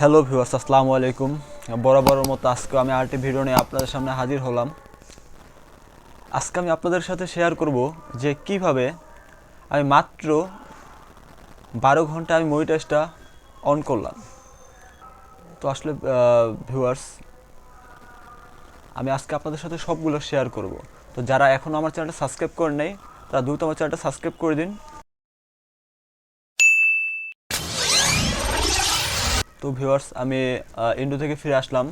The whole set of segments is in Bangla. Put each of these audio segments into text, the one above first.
হ্যালো ভিউয়ার্স, আসসালামু আলাইকুম। বরাবরের মতো আজকে আমি আরেকটি ভিডিও নিয়ে আপনাদের সামনে হাজির হলাম। আজকে আমি আপনাদের সাথে শেয়ার করব যে কিভাবে আমি মাত্র 12 ঘন্টা আমি মনিটাইজটা অন করলাম। তো আসলে ভিউয়ার্স, আমি আজকে আপনাদের সাথে সবগুলো শেয়ার করব। তো যারা এখনও আমার চ্যানেলটা সাবস্ক্রাইব করেন নাই তারা দ্রুত আমার চ্যানেলটা সাবস্ক্রাইব করে দিন। তো ভিউয়ার্স, আমি ইন্ডো থেকে ফিরে আসলাম।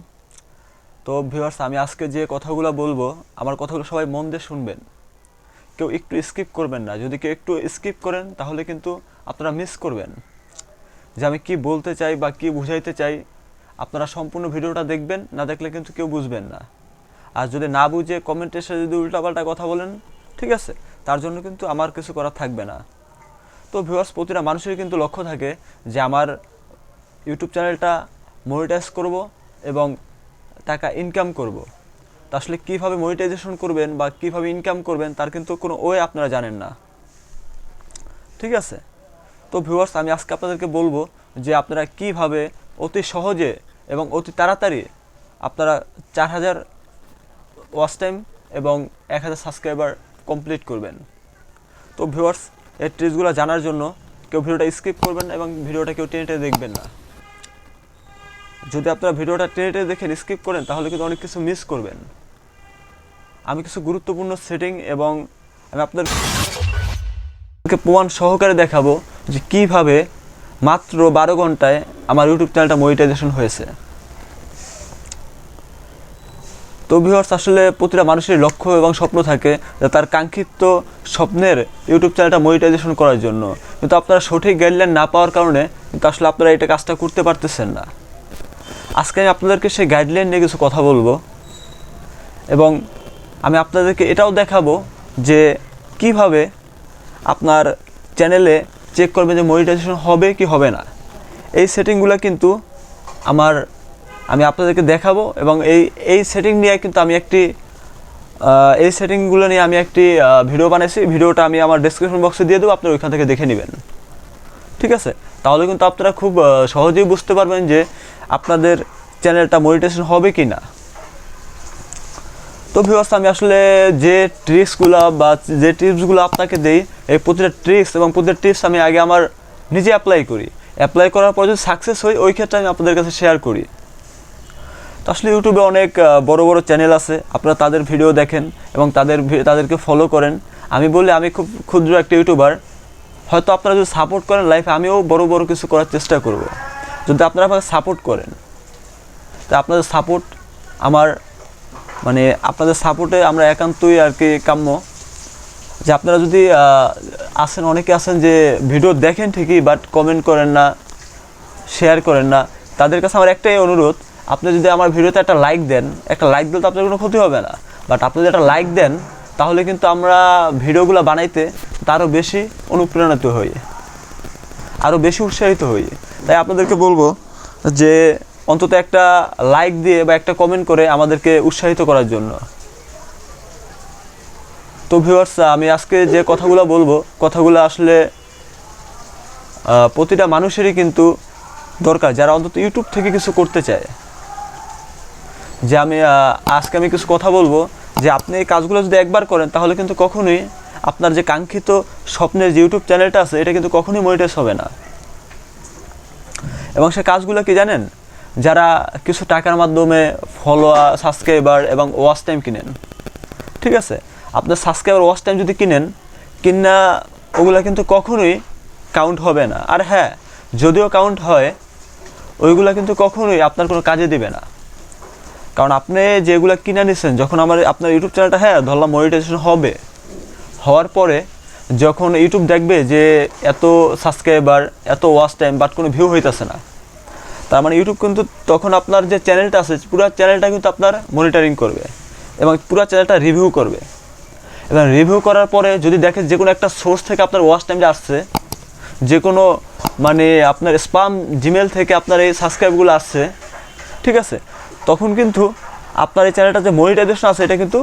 তো ভিউয়ার্স, আমি আজকে যে কথাগুলো বলবো আমার কথাগুলো সবাই মন দিয়ে শুনবেন, কেউ একটু স্কিপ করবেন না। যদি কেউ একটু স্কিপ করেন তাহলে কিন্তু আপনারা মিস করবেন যে আমি কি বলতে চাই বা কি বুঝাইতে চাই। আপনারা সম্পূর্ণ ভিডিওটা দেখবেন, না দেখলে কিন্তু কেউ বুঝবেন না। আর যদি না বুঝে কমেন্টে এসে যদি উল্টাপাল্টা কথা বলেন, ঠিক আছে, তার জন্য কিন্তু আমার কিছু করার থাকবে না। তো ভিউয়ার্স, প্রতিটা মানুষের কিন্তু লক্ষ্য থাকে যে আমার ইউটিউব চ্যানেলটা মনিটাইজ করব এবং টাকা ইনকাম করব। তা আসলে কীভাবে মনিটাইজেশন করবেন বা কীভাবে ইনকাম করবেন তার কিন্তু কোনো ওয়ে আপনারা জানেন না, ঠিক আছে। তো ভিউয়ার্স, আমি আজকে আপনাদেরকে বলবো যে আপনারা কিভাবে অতি সহজে এবং অতি তাড়াতাড়ি আপনারা 4000 ওয়াচ টাইম এবং 1000 সাবস্ক্রাইবার কমপ্লিট করবেন। তো ভিউয়ার্স, এই ট্রিক্সগুলো জানার জন্য কেউ ভিডিওটা স্কিপ করবেন এবং ভিডিওটা কেউ টেনে টেনে দেখবেন না। যদি আপনারা ভিডিওটা টেনে টেনে দেখেন, স্কিপ করেন, তাহলে কিন্তু অনেক কিছু মিস করবেন। আমি কিছু গুরুত্বপূর্ণ সেটিং এবং আমি আপনাদেরকে প্রমাণ সহকারে দেখাবো যে কিভাবে মাত্র 12 ঘন্টায় আমার ইউটিউব চ্যানেলটা মনিটাইজেশন হয়েছে। তো ভিউয়ার্স, আসলে প্রতিটা মানুষের লক্ষ্য এবং স্বপ্ন থাকে যে তার কাঙ্ক্ষিত স্বপ্নের ইউটিউব চ্যানেলটা মনিটাইজেশন করার জন্য, কিন্তু আপনারা সঠিক গাইডলাইন না পাওয়ার কারণে কিন্তু আসলে আপনারা এটা কাজটা করতে পারতেছেন না। আজকে আমি আপনাদেরকে সেই গাইডলাইন নিয়ে কিছু কথা বলবো এবং আমি আপনাদেরকে এটাও দেখাবো যে কিভাবে আপনার চ্যানেলে চেক করবেন যে মনিটাইজেশন হবে কি হবে না। এই সেটিংগুলো কিন্তু আমি আপনাদেরকে দেখাবো এবং এই সেটিং নিয়ে কিন্তু এই সেটিংগুলো নিয়ে আমি একটি ভিডিও বানাইছি। ভিডিওটা আমি আমার ডেসক্রিপশন বক্সে দিয়ে দেবো, আপনারা ওইখান থেকে দেখে নেবেন, ঠিক আছে। তাহলে কিন্তু আপনারা খুব সহজেই বুঝতে পারবেন যে আপনাদের চ্যানেলটা মনিটাইজেশন হবে কি না। তো ভিউয়ার্স, আমি আসলে যে টিপসগুলো আপনাকে দেই, এই প্রতিটা ট্রিক্স এবং প্রতিটা টিপস আমি আগে আমার নিজে অ্যাপ্লাই করার পর যদি সাকসেস হই, ওই ক্ষেত্রে আমি আপনাদের কাছে শেয়ার করি। তো আসলে ইউটিউবে অনেক বড় বড় চ্যানেল আছে, আপনারা তাদের ভিডিও দেখেন এবং তাদেরকে ফলো করেন। আমি বলি আমি খুব ক্ষুদ্র একটা ইউটিউবার, হয়তো আপনারা যদি সাপোর্ট করেন লাইফে আমিও বড় কিছু করার চেষ্টা করব, যদি আপনারা আমাকে সাপোর্ট করেন। তো আপনাদের সাপোর্ট আপনাদের সাপোর্টে আমরা একান্তই আর কি কাম্য। যে আপনারা যদি অনেকে আছেন যে ভিডিও দেখেন ঠিকই, বাট কমেন্ট করেন না, শেয়ার করেন না। তাদের কাছে আমার একটাই অনুরোধ, আপনি যদি আমার ভিডিওতে একটা লাইক দেন, একটা লাইক দিলে তো আপনার কোনো ক্ষতি হবে না, বাট আপনি যদি একটা লাইক দেন তাহলে কিন্তু আমরা ভিডিওগুলো বানাইতে আরও বেশি অনুপ্রাণিত হই, আরও বেশি উৎসাহিত হই। তাই আপনাদেরকে বলবো যে অন্তত একটা লাইক দিয়ে বা একটা কমেন্ট করে আমাদেরকে উৎসাহিত করার জন্য। তো ভিউয়ার্স, আমি আজকে যে কথাগুলো বলবো, কথাগুলো আসলে প্রতিটা মানুষেরই কিন্তু দরকার, যারা অন্তত ইউটিউব থেকে কিছু করতে চায়। যে আজকে আমি কিছু কথা বলবো যে আপনি এই কাজগুলো যদি একবার করেন তাহলে কিন্তু কখনোই আপনার যে কাঙ্ক্ষিত স্বপ্নের যে ইউটিউব চ্যানেলটা আছে এটা কিন্তু কখনোই মনিটাইজ হবে না। এবং সে কাজগুলো কি জানেন? যারা কিছু টাকার মাধ্যমে ফলোয়ার, সাবস্ক্রাইবার এবং ওয়াচ টাইম কিনেন, ঠিক আছে, আপনার সাবস্ক্রাইবার ওয়াচ টাইম যদি কিনা ওগুলো কিন্তু কখনোই কাউন্ট হবে না। আর হ্যাঁ, যদিও কাউন্ট হয়, ওইগুলো কিন্তু কখনোই আপনার কোনো কাজে দেবে না। কারণ আপনি যেগুলো কিনে নিচ্ছেন, যখন আপনার ইউটিউব চ্যানেলটা ধরলাম মনিটাইজেশন হওয়ার পরে যখন ইউটিউব দেখবে যে এত সাবস্ক্রাইবার, এত ওয়াচ টাইম, বাট কোনো ভিউ হইতেছে না, তার মানে ইউটিউব কিন্তু তখন আপনার যে চ্যানেলটা আছে পুরো চ্যানেলটা কিন্তু আপনার মনিটরিং করবে এবং পুরো চ্যানেলটা রিভিউ করবে। এবং রিভিউ করার পরে যদি দেখে যে কোনো একটা সোর্স থেকে আপনার ওয়াচ টাইমটা আসছে, যে কোনো আপনার স্প্যাম জিমেল থেকে আপনার এই সাবস্ক্রাইবগুলো আসছে, ঠিক আছে, তখন কিন্তু আপনার এই চ্যানেলটা যে মনিটাইজেশন আছে এটা কিন্তু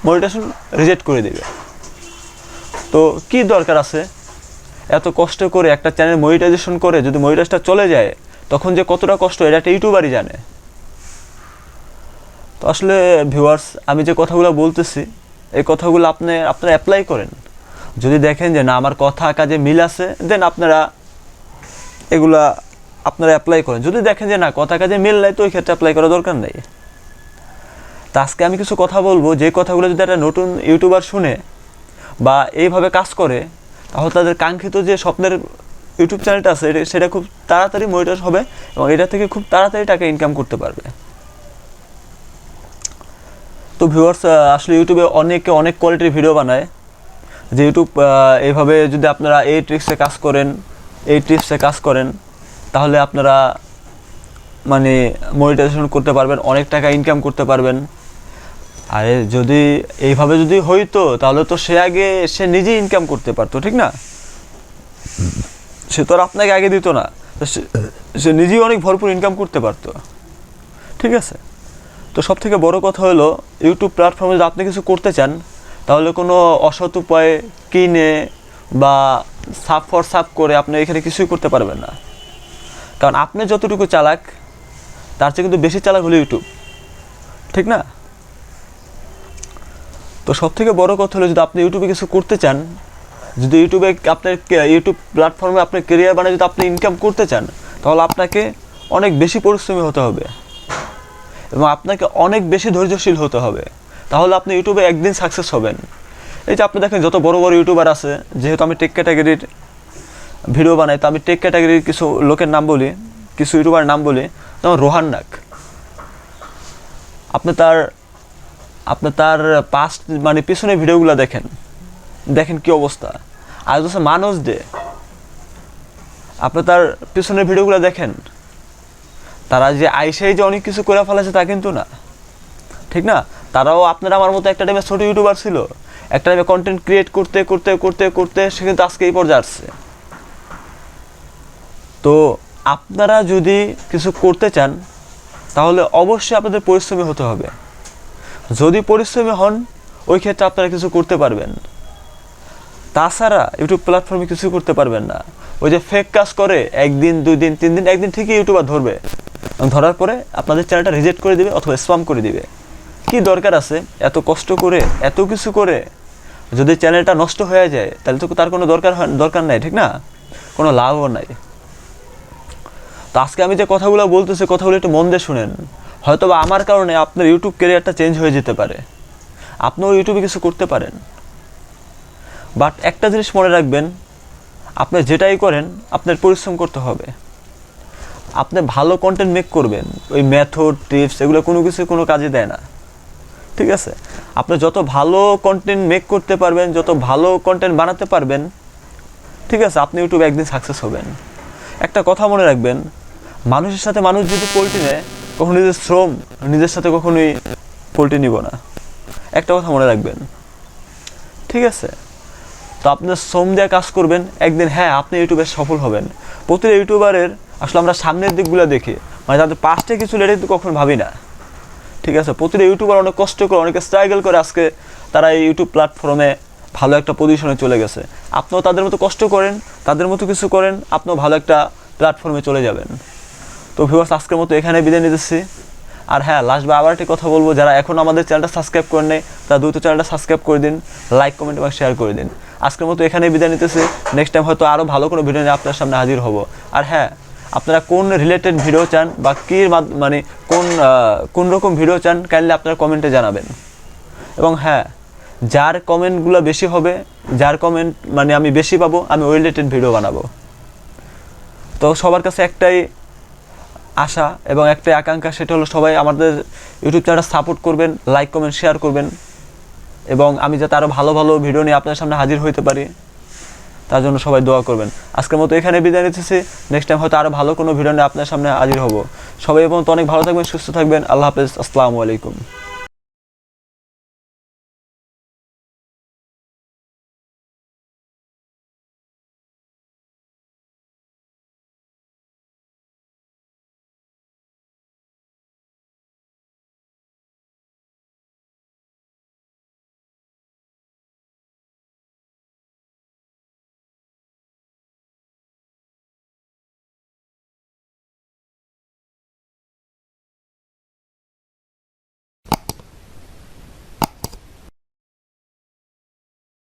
মনিটাইজেশন রিজেক্ট করে দেবে। তো কি দরকার আছে এত কষ্ট করে একটা চ্যানেল মনিটাইজেশন করে যদি মনিটাইজটা চলে যায়, তখন যে কতটা কষ্ট এটা একটা ইউটিউবারই জানে। তো আসলে ভিউয়ার্স, আমি যে কথাগুলো বলতেছি এই কথাগুলো আপনারা অ্যাপ্লাই করেন। যদি দেখেন যে না আমার কথা কাজে মিল আছে, দেন আপনারা এগুলা অ্যাপ্লাই করেন। যদি দেখেন যে না কথা কাজে মিল নাই, তো ওই ক্ষেত্রে অ্যাপ্লাই করার দরকার নেই। তা আজকে আমি কিছু কথা বলবো, যে কথাগুলো যদি একটা নতুন ইউটিউবার শুনে বা এইভাবে কাজ করে, তাহলে তাদের কাঙ্ক্ষিত যে স্বপ্নের ইউটিউব চ্যানেলটা আছে সেটা খুব তাড়াতাড়ি মনিটাইজ হবে এবং এটা থেকে খুব তাড়াতাড়ি টাকা ইনকাম করতে পারবে। তো ভিউয়ার্স, আসলে ইউটিউবে অনেকে অনেক কোয়ালিটির ভিডিও বানায়, যে ইউটিউব এইভাবে যদি আপনারা এই ট্রিক্সে কাজ করেন, এই টিপসে কাজ করেন, তাহলে আপনারা মানে মনিটাইজেশন করতে পারবেন, অনেক টাকা ইনকাম করতে পারবেন। আরে যদি এইভাবে যদি হইতো তাহলে তো সে নিজেই ইনকাম করতে পারতো, ঠিক না? সে তো আর আপনাকে আগে দিত না, সে নিজেই অনেক ভরপুর ইনকাম করতে পারতো, ঠিক আছে? তো সব থেকে বড় কথা হলো, ইউটিউব প্ল্যাটফর্মে যদি আপনি কিছু করতে চান, তাহলে কোনো অসৎ উপায়ে কিনে বা সাব করে আপনি এখানে কিছুই করতে পারবেন না। কারণ আপনি যতটুকু চালাক, তার চেয়ে কিন্তু বেশি চালাক হলো ইউটিউব, ঠিক না? তো সব থেকে বড় কথা হলো, যদি আপনি ইউটিউবে কিছু করতে চান, যদি ইউটিউবে আপনার ইউটিউব প্ল্যাটফর্মে আপনার কেরিয়ার বানিয়ে যদি আপনি ইনকাম করতে চান, তাহলে আপনাকে অনেক বেশি পরিশ্রমী হতে হবে এবং আপনাকে অনেক বেশি ধৈর্যশীল হতে হবে। তাহলে আপনি ইউটিউবে একদিন সাকসেস হবেন। এই যে আপনি দেখেন যত বড় বড় ইউটিউবার আছে, যেহেতু আমি টেক ক্যাটাগরির ভিডিও বানাই, তো আমি টেক ক্যাটাগরির কিছু লোকের নাম বলি, কিছু ইউটিউবার নাম বলি। যেমন রোহান নাক, আপনি তার পাস্ট মানে পিছনের ভিডিওগুলো দেখেন কি অবস্থা। আর হচ্ছে মানুষ দে, আপনি তার পিছনের ভিডিওগুলো দেখেন, তারা যে আইসাই যে অনেক কিছু করে ফেলেছে তা কিন্তু না, ঠিক না? তারাও আপনারা আমার মতো একটা টাইমে ছোটো ইউটিউবার ছিল, একটা টাইমে কন্টেন্ট ক্রিয়েট করতে করতে করতে করতে সে কিন্তু আজকে এই পর্যায়ে আসছে। তো আপনারা যদি কিছু করতে চান, তাহলে অবশ্যই আপনাদের পরিশ্রমী হতে হবে। যদি পরিশ্রমী হন, ওই ক্ষেত্রে আপনারা কিছু করতে পারবেন। তাছাড়া ইউটিউব প্ল্যাটফর্মে কিছু করতে পারবেন না। ওই যে ফেক কাজ করে, একদিন 2 দিন 3 দিন, একদিন ঠিকই ইউটিউবার ধরবে, ধরার পরে আপনাদের চ্যানেলটা রিজেক্ট করে দিবে অথবা স্প্যাম করে দিবে। কি দরকার আছে এত কষ্ট করে, এত কিছু করে যদি চ্যানেলটা নষ্ট হয়ে যায়, তাহলে তো তার কোনো দরকার নাই, ঠিক না? কোনো লাভও নাই। তো আজকে আমি যে কথাগুলো বলতেছি, কথাগুলো একটু মন দিয়ে শুনেন। হয়তো বা আমার কারণে আপনার ইউটিউব ক্যারিয়ারটা চেঞ্জ হয়ে যেতে পারে, আপনিও ইউটিউবে কিছু করতে পারেন। বাট একটা জিনিস মনে রাখবেন, আপনি যেটাই করেন আপনার পরিশ্রম করতে হবে। আপনি ভালো কন্টেন্ট মেক করবেন, ওই মেথড টিপস এগুলো কোনো কাজে দেয় না, ঠিক আছে? আপনি যত ভালো কন্টেন্ট মেক করতে পারবেন, যত ভালো কন্টেন্ট বানাতে পারবেন, ঠিক আছে, আপনি ইউটিউবে একদিন সাকসেস হবেন। একটা কথা মনে রাখবেন, মানুষের সাথে মানুষ যদি পোল্ট্রি নেয়, কখনো নিজের সাথে কখনোই পোল্ট্রি নিব না। একটা কথা মনে রাখবেন, ঠিক আছে? তো আপনি শ্রম দিয়ে কাজ করবেন, একদিন হ্যাঁ আপনি ইউটিউবে সফল হবেন। প্রতিটা ইউটিউবারের আসলে আমরা সামনের দিকগুলো দেখি, মানে তাদের পাস্টে কিছু লেটে কিন্তু কখনো ভাবি না, ঠিক আছে? প্রতিটা ইউটিউবার অনেক কষ্ট করে, অনেকে স্ট্রাগল করে আজকে তারা এই ইউটিউব প্ল্যাটফর্মে ভালো একটা পজিশনে চলে গেছে। আপনিও তাদের মতো কষ্ট করেন, তাদের মতো কিছু করেন, আপনিও ভালো একটা প্ল্যাটফর্মে চলে যাবেন। তো ভিউয়ার্স, আজকের মতো এখানে বিদায় নিতেছি। আর হ্যাঁ, লাস্ট বা আবার একটি কথা বলবো, যারা এখন আমাদের চ্যানেলটা সাবস্ক্রাইব করেন নাই, তারা দ্রুত চ্যানেলটা সাবস্ক্রাইব করে দিন, লাইক কমেন্ট এবং শেয়ার করে দিন। আজকের মতো এখানেই বিদায় নিতেছি। নেক্সট টাইম হয়তো আরও ভালো কোনো ভিডিও নিয়ে আপনার সামনে হাজির হব। আর হ্যাঁ, আপনারা কোন রিলেটেড ভিডিও চান বা মানে কোন রকম ভিডিও চান, কাইন্ডলি আপনারা কমেন্টে জানাবেন। এবং হ্যাঁ, যার কমেন্টগুলো বেশি হবে, যার কমেন্ট মানে আমি বেশি পাবো, আমি ওই রিলেটেড ভিডিও বানাবো। তো সবার কাছে একটাই আশা এবং একটাই আকাঙ্ক্ষা, সেটা হলো সবাই আমাদের ইউটিউব চ্যানেলটা সাপোর্ট করবেন, লাইক কমেন্ট শেয়ার করবেন, এবং আমি যাতে আরও ভালো ভালো ভিডিও নিয়ে আপনার সামনে হাজির হইতে পারি, তার জন্য সবাই দোয়া করবেন। আজকের মতো এখানে বিদায় নিতেছি। নেক্সট টাইম হয়তো আরও ভালো কোনো ভিডিও নিয়ে আপনার সামনে হাজির হব। সবাই এবং অনেক ভালো থাকবেন, সুস্থ থাকবেন। আল্লাহ হাফেজ, আসসালামু আলাইকুম।